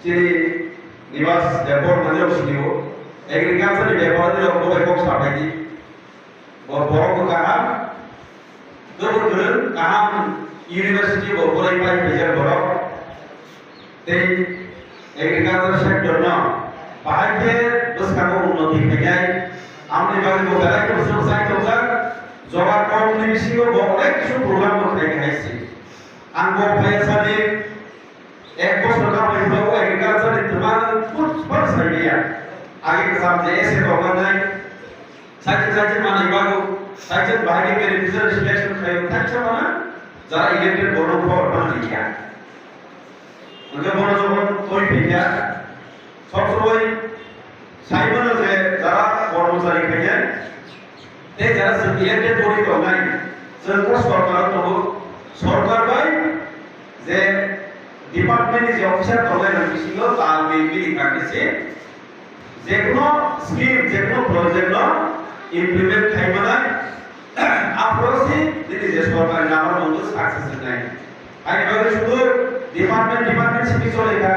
Jadi Niwas Depot Manjok Siniwo Agriculture di Depot itu aku ekor sampai di borok ke kaham kemudian kaham University borok yang belajar borok di agriculture sectornya bahagia terus kamu unnati kerjai amne bagi negara itu selesai juga jawab komunikasi ko borok itu program berkait haisi anggo biasanya ekor program itu agriculture itu mana pun persaingan आगे के साथ जैसे programme है cycle माने बागो cycle भागे के result selection खायो थाचा माना जरा इलेक्टेड बोर्ड फॉर बन लिया उनके बोर्ड जो कोई भेजा सब समय साइमन से जरा कर्मचारी भेजा ते जरा से इलेक्टेड बॉडी तो नहीं सरकार सरकार भाई जे डिपार्टमेंट जे ऑफिसर तो नहीं किसी लो ताल में भी काटे से যেকোনো স্কিম যেকোনো প্রজেক্ট ইমপ্লিমেন্ট খাইবানা আপ্রোচি যদি যে সরকার নামার মতো সাকসেস নাই আই ভাবে শুধু ডিপার্টমেন্ট সিপি চলে গা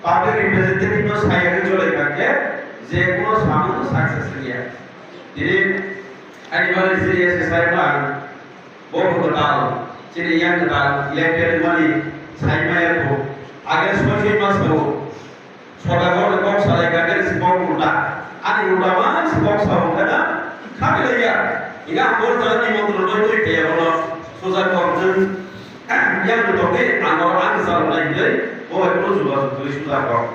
পাবলিক রিপ্রেজেন্টেটিভ নো সাইয়াকে চলে গা যে কোনো সামনে সাকসেস নিয়া jadi আই ভাবে যে এসএসআই না বহু কতাল চিনি ইয়াং কতাল ইলেক্টেড মানি সাইমায়া কো আগে 6 মাস হো Sodagar kok saya kaget sebab muda, ani muda mana sebab sebab kada, kami lagi ya, jika anggur jalan di motor itu dia kalau susah korban, yang betul ni anggur anggur salah lagi, oh itu juga tulis susah kok.